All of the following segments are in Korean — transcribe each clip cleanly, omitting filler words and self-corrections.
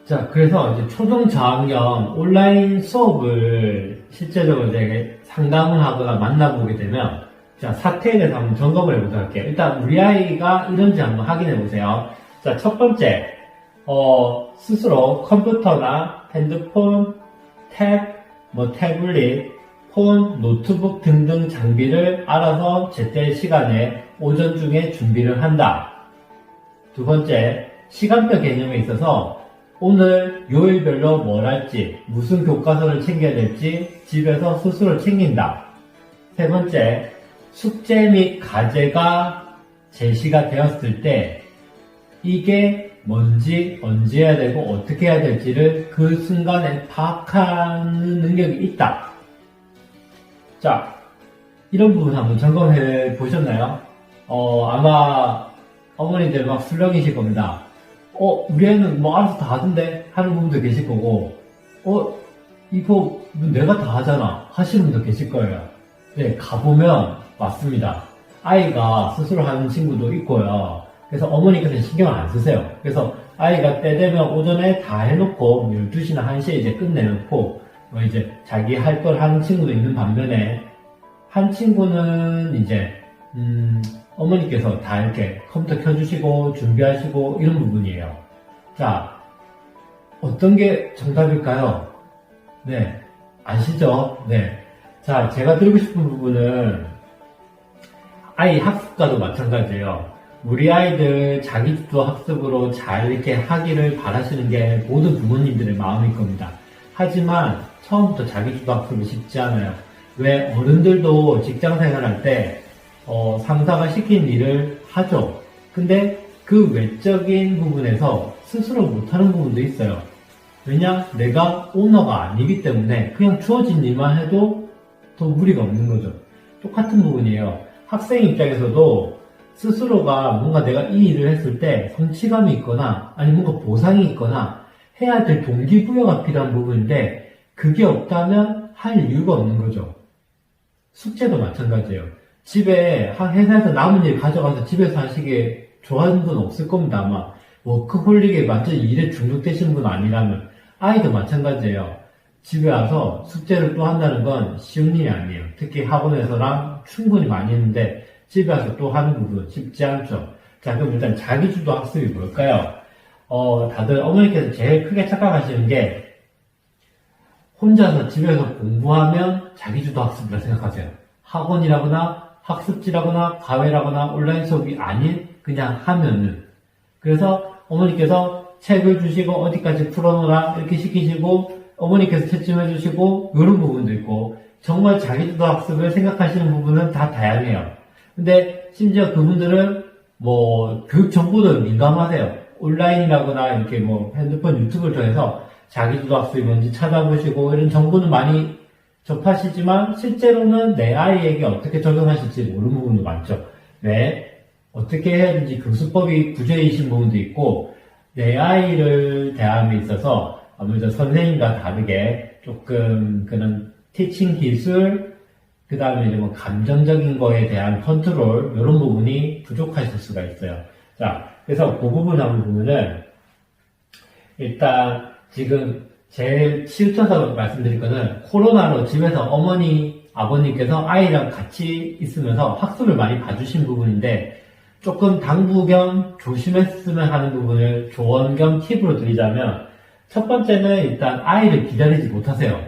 자, 그래서 이제 초등 저학년 온라인 수업을 실제적으로 이제 상담을 하거나 만나보게 되면, 자, 사태에 대해서 한번 점검을 해보도록 할게요. 일단, 우리 아이가 이런지 한번 확인해 보세요. 자, 첫 번째, 스스로 컴퓨터나 핸드폰, 태블릿, 폰, 노트북 등등 장비를 알아서 제때 시간에 오전 중에 준비를 한다. 두 번째, 시간표 개념에 있어서 오늘 요일별로 뭘 할지, 무슨 교과서를 챙겨야 될지 집에서 스스로 챙긴다. 세 번째, 숙제 및 과제가 제시가 되었을 때 이게 뭔지, 언제 해야 되고 어떻게 해야 될지를 그 순간에 파악하는 능력이 있다. 자, 이런 부분 한번 점검해 보셨나요? 아마 어머니들 막 술렁이실 겁니다. 우리 애는 뭐 알아서 다 하던데? 하는 분도 계실 거고, 이거 내가 다 하잖아. 하시는 분도 계실 거예요. 네, 가보면 맞습니다. 아이가 스스로 하는 친구도 있고요. 그래서 어머니께서 신경을 안 쓰세요. 그래서 아이가 때 되면 오전에 다 해놓고 12시나 1시에 이제 끝내놓고 이제 자기 할 걸 하는 친구도 있는 반면에 한 친구는 이제 어머니께서 다 이렇게 컴퓨터 켜주시고 준비하시고 이런 부분이에요. 자, 어떤 게 정답일까요? 네, 아시죠? 네. 자, 제가 드리고 싶은 부분은 아이 학습과도 마찬가지예요. 우리 아이들 자기주도 학습으로 잘 이렇게 하기를 바라시는 게 모든 부모님들의 마음일 겁니다. 하지만 처음부터 자기주도 학습이 쉽지 않아요. 왜 어른들도 직장 생활할 때 상사가 시킨 일을 하죠. 근데 그 외적인 부분에서 스스로 못하는 부분도 있어요. 왜냐? 내가 오너가 아니기 때문에 그냥 주어진 일만 해도 더 무리가 없는 거죠. 똑같은 부분이에요. 학생 입장에서도 스스로가 뭔가 내가 이 일을 했을 때 성취감이 있거나 아니면 뭔가 보상이 있거나 해야 될 동기부여가 필요한 부분인데 그게 없다면 할 이유가 없는 거죠. 숙제도 마찬가지예요. 집에 회사에서 남은 일 가져가서 집에서 하시기에 좋아하는 분 없을 겁니다. 아마 워크홀릭에 완전히 일에 중독되시는 분 아니라면. 아이도 마찬가지예요. 집에 와서 숙제를 또 한다는 건 쉬운 일이 아니에요. 특히 학원에서랑 충분히 많이 했는데 집에 와서 또 하는 부분 쉽지 않죠. 자, 그럼 일단 자기주도 학습이 뭘까요? 다들 어머니께서 제일 크게 착각하시는 게 혼자서 집에서 공부하면 자기주도 학습이라 생각하세요. 학원이라거나 학습지라거나 과외라거나 온라인 수업이 아닌 그냥 하면은. 그래서 어머니께서 책을 주시고 어디까지 풀어놓으라 이렇게 시키시고 어머니께서 채점해 주시고 이런 부분도 있고 정말 자기주도 학습을 생각하시는 부분은 다 다양해요. 근데 심지어 그분들은 뭐 교육 정보도 민감하세요. 온라인이라거나 이렇게 뭐 핸드폰 유튜브를 통해서 자기주도 학습이 뭔지 찾아보시고 이런 정보는 많이 접하시지만 실제로는 내 아이에게 어떻게 적용하실지 모르는 부분도 많죠. 네, 어떻게 해야 되는지 교수법이 구제이신 부분도 있고 내 아이를 대함에 있어서 아무래도 선생님과 다르게 조금 그런 티칭 기술 그 다음에 이제 뭐 감정적인 거에 대한 컨트롤 이런 부분이 부족하실 수가 있어요. 자, 그래서 그 부분 한번 보면은 일단 지금 제일 치우쳐서 말씀드릴 거는 코로나로 집에서 어머니, 아버님께서 아이랑 같이 있으면서 학습을 많이 봐주신 부분인데 조금 당부 겸 조심했으면 하는 부분을 조언 겸 팁으로 드리자면 첫 번째는 일단 아이를 기다리지 못하세요.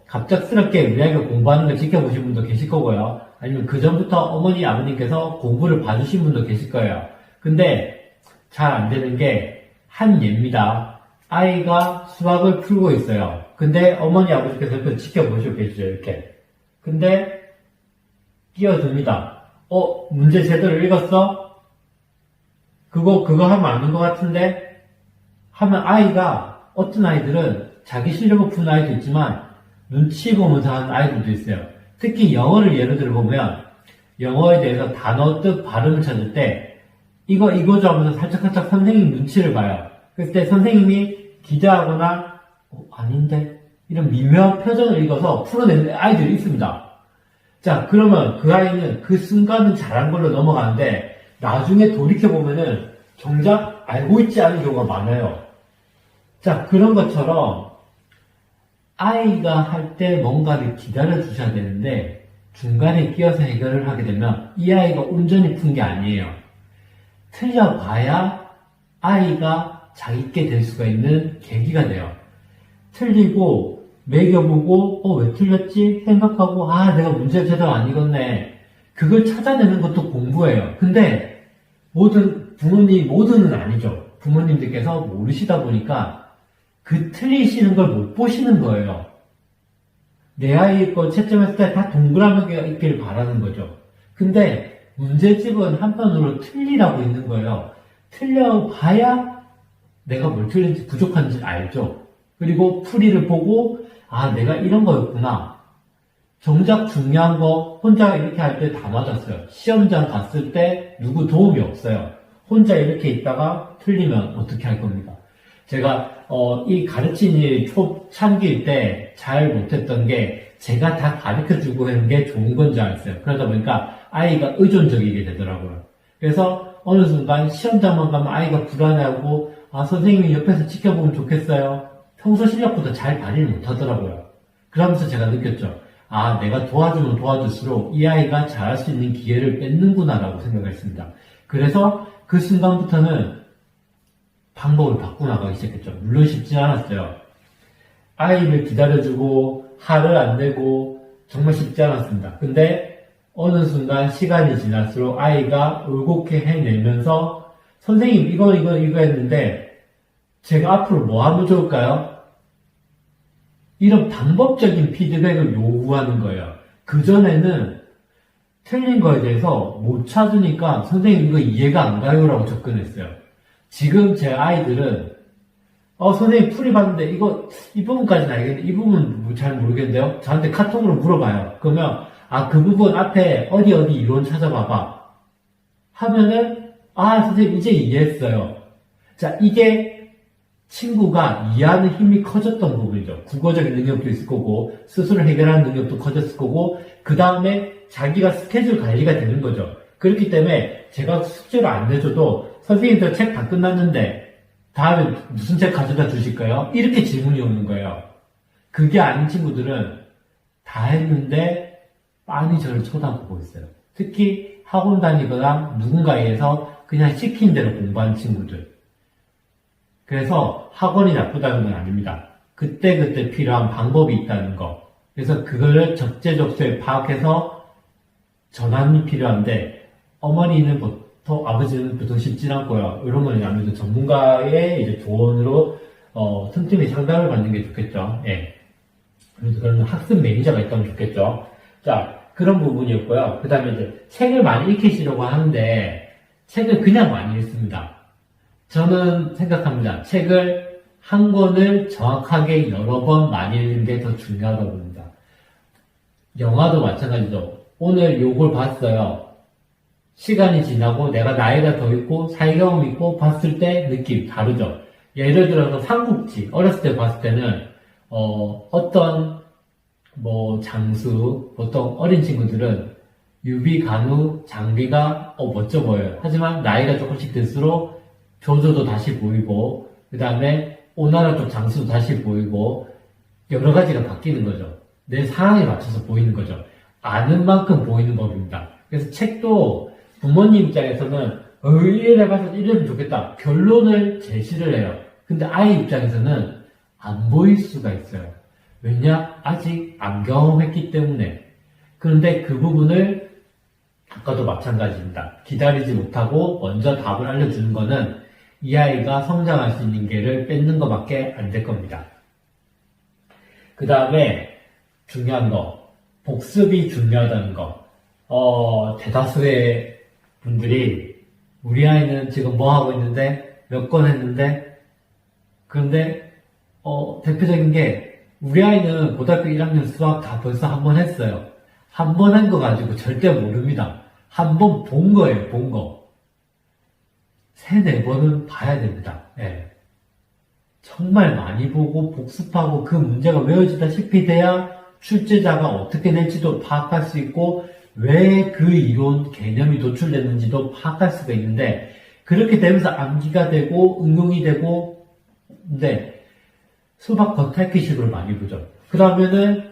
갑작스럽게 우리 아이가 공부하는 걸 지켜보신 분도 계실 거고요. 아니면 그 전부터 어머니, 아버님께서 공부를 봐주신 분도 계실 거예요. 근데 잘 안 되는 게 한 예입니다. 아이가 수학을 풀고 있어요. 근데 어머니, 아버지께서 옆에서 지켜보시고 계시죠, 이렇게. 근데 끼어듭니다. 문제 제대로 읽었어? 그거 하면 아는 것 같은데? 하면 아이가, 어떤 아이들은 자기 실력을 푸는 아이도 있지만 눈치 보면서 하는 아이들도 있어요. 특히 영어를 예를 들어 보면 영어에 대해서 단어 뜻 발음을 찾을 때 이거죠 하면서 살짝살짝 선생님 눈치를 봐요. 그때 선생님이 기대하거나 아닌데 이런 미묘한 표정을 읽어서 풀어내는 아이들이 있습니다. 자, 그러면 그 아이는 그 순간은 잘한 걸로 넘어가는데 나중에 돌이켜보면은 정작 알고 있지 않은 경우가 많아요. 자, 그런 것처럼 아이가 할 때 뭔가를 기다려 주셔야 되는데 중간에 끼어서 해결을 하게 되면 이 아이가 온전히 푼 게 아니에요. 틀려봐야 아이가 자기게 될 수가 있는 계기가 돼요. 틀리고 매겨보고 왜 틀렸지? 생각하고 내가 문제를 제대로 안 읽었네. 그걸 찾아내는 것도 공부예요. 근데 모두는 아니죠. 부모님들께서 모르시다 보니까 그 틀리시는 걸 못 보시는 거예요. 내 아이 거 채점했을 때 다 동그라미가 있길 바라는 거죠. 근데 문제집은 한편으로 틀리라고 있는 거예요. 틀려봐야 내가 뭘 틀린지 부족한지 알죠. 그리고 풀이를 보고 내가 이런 거였구나. 정작 중요한 거 혼자 이렇게 할 때 다 맞았어요. 시험장 갔을 때 누구 도움이 없어요. 혼자 이렇게 있다가 틀리면 어떻게 할 겁니까? 제가 이 가르친 일 초창기일 때 잘 못했던 게 제가 다 가르쳐주고 하는 게 좋은 건 줄 알았어요. 그러다 보니까 아이가 의존적이게 되더라고요. 그래서 어느 순간 시험장만 가면 아이가 불안해하고 선생님이 옆에서 지켜보면 좋겠어요. 평소 실력보다 잘 발휘를 못하더라고요. 그러면서 제가 느꼈죠. 내가 도와주면 도와줄수록 이 아이가 잘할 수 있는 기회를 뺏는구나라고 생각했습니다. 그래서 그 순간부터는 방법을 바꿔나가기 시작했죠. 물론 쉽지 않았어요. 아이를 기다려주고 화를 안 내고 정말 쉽지 않았습니다. 근데 어느 순간 시간이 지날수록 아이가 울곡해 해내면서 선생님 이거 했는데 제가 앞으로 뭐 하면 좋을까요? 이런 방법적인 피드백을 요구하는 거예요. 그전에는 틀린 거에 대해서 못 찾으니까 선생님 이거 이해가 안 가요라고 접근했어요. 지금 제 아이들은 선생님 풀이 봤는데 이 부분까지는 알겠는데 이 부분은 잘 모르겠는데요? 저한테 카톡으로 물어봐요. 그러면 그 부분 앞에 어디 이론 찾아봐봐 하면은 선생님 이제 이해했어요. 자, 이게 친구가 이해하는 힘이 커졌던 부분이죠. 국어적인 능력도 있을 거고 스스로 해결하는 능력도 커졌을 거고 그 다음에 자기가 스케줄 관리가 되는 거죠. 그렇기 때문에 제가 숙제를 안 내줘도 선생님 저 책 다 끝났는데 다음에 무슨 책 가져다 주실까요? 이렇게 질문이 오는 거예요. 그게 아닌 친구들은 다 했는데 빤히 저를 쳐다보고 있어요. 특히 학원 다니거나 누군가에서 그냥 시킨 대로 공부하는 친구들. 그래서 학원이 나쁘다는 건 아닙니다. 그때그때 필요한 방법이 있다는 거. 그래서 그거를 적재적소에 파악해서 전환이 필요한데 어머니는 아버지는 보통 쉽진 않고요. 이런 건 아무래도 전문가의 이제 조언으로 틈틈이 상담을 받는 게 좋겠죠. 예. 그래서 그런 학습 매니저가 있다면 좋겠죠. 자, 그런 부분이었고요. 그 다음에 이제 책을 많이 읽히시려고 하는데 책을 그냥 많이 읽습니다. 저는 생각합니다. 책을 한 권을 정확하게 여러 번 많이 읽는 게 더 중요하다고 봅니다. 영화도 마찬가지죠. 오늘 요걸 봤어요. 시간이 지나고 내가 나이가 더 있고 사회경험 있고 봤을 때 느낌 다르죠. 예를 들어서 삼국지 어렸을 때 봤을 때는 어떤 장수 보통 어린 친구들은 유비, 간우, 장비가 멋져 보여요. 하지만 나이가 조금씩 들수록 조조도 다시 보이고 그 다음에 오나라 쪽 장수도 다시 보이고 여러 가지가 바뀌는 거죠. 내 상황에 맞춰서 보이는 거죠. 아는 만큼 보이는 법입니다. 그래서 책도 부모님 입장에서는 이래면 좋겠다. 결론을 제시를 해요. 근데 아이 입장에서는 안 보일 수가 있어요. 왜냐? 아직 안 경험했기 때문에. 그런데 그 부분을 아까도 마찬가지입니다. 기다리지 못하고 먼저 답을 알려주는 거는 이 아이가 성장할 수 있는 기회를 뺏는 것밖에 안 될 겁니다. 그 다음에 중요한 거, 복습이 중요하다는 거. 대다수의 분들이 우리 아이는 지금 뭐 하고 있는데 몇 권 했는데 그런데 대표적인 게 우리 아이는 고등학교 1학년 수학 다 벌써 한 번 했어요. 한 번 한 거 가지고 절대 모릅니다. 한 번 본 거예요. 본 거. 3-4번은 봐야 됩니다. 예. 정말 많이 보고 복습하고 그 문제가 외워지다시피 돼야 출제자가 어떻게 낼지도 파악할 수 있고 왜 그 이론 개념이 도출됐는지도 파악할 수가 있는데 그렇게 되면서 암기가 되고 응용이 되고 근데 수박 겉핥기식으로 많이 보죠. 그 다음에는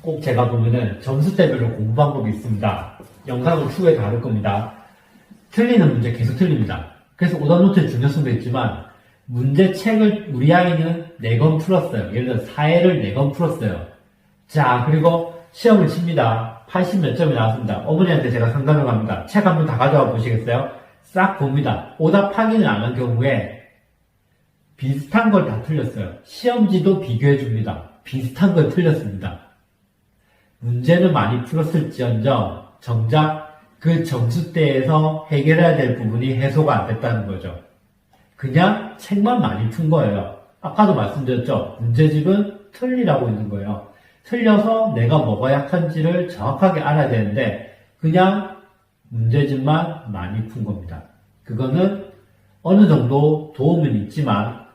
꼭 제가 보면은 점수대별로 공부 방법이 있습니다. 영상을 추후에 다룰 겁니다. 틀리는 문제 계속 틀립니다. 그래서 오답노트의 중요성도 있지만 문제책을 우리 아이는 4권 풀었어요. 예를 들어 사회를 4권 풀었어요. 자, 그리고 시험을 칩니다. 80 몇 점이 나왔습니다. 어머니한테 제가 상담을 갑니다. 책 한번 다 가져와 보시겠어요? 싹 봅니다. 오답 확인을 안 한 경우에 비슷한 걸 다 틀렸어요. 시험지도 비교해 줍니다. 비슷한 걸 틀렸습니다. 문제는 많이 풀었을지언정 정작 그 점수대에서 해결해야 될 부분이 해소가 안 됐다는 거죠. 그냥 책만 많이 푼 거예요. 아까도 말씀드렸죠. 문제집은 틀리라고 있는 거예요. 틀려서 내가 뭐가 약한지를 정확하게 알아야 되는데 그냥 문제집만 많이 푼 겁니다. 그거는 어느 정도 도움은 있지만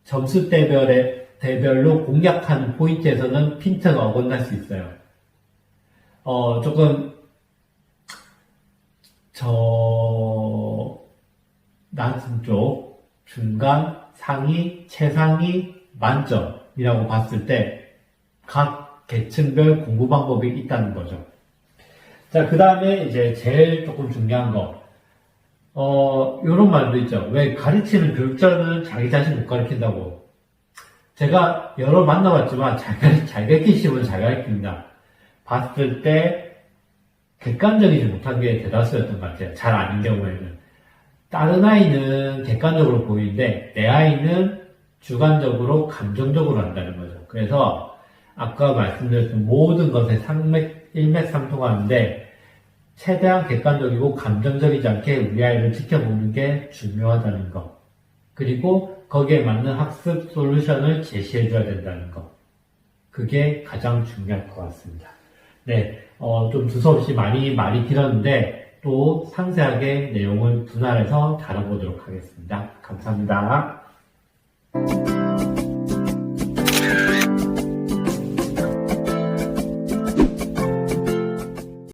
점수대별로 공략하는 포인트에서는 핀트가 어긋날 수 있어요. 조금 낮은 쪽, 중간, 상위, 최상위, 만점이라고 봤을 때 각 계층별 공부 방법이 있다는 거죠. 자, 그 다음에 이제 제일 조금 중요한 거. 요런 말도 있죠. 왜 가르치는 교육자는 자기 자신 못 가르친다고. 제가 여러 만나봤지만 잘 가르치시면 잘 가르칩니다. 봤을 때 객관적이지 못한 게 대다수였던 것 같아요. 잘 아닌 경우에는. 다른 아이는 객관적으로 보이는데 내 아이는 주관적으로 감정적으로 한다는 거죠. 그래서 아까 말씀드렸던 모든 것에 일맥상통하는데 최대한 객관적이고 감정적이지 않게 우리 아이를 지켜보는 게 중요하다는 거. 그리고 거기에 맞는 학습 솔루션을 제시해줘야 된다는 거. 그게 가장 중요할 것 같습니다. 네, 좀 두서없이 많이 말이 길었는데 또 상세하게 내용을 분할해서 다뤄보도록 하겠습니다. 감사합니다.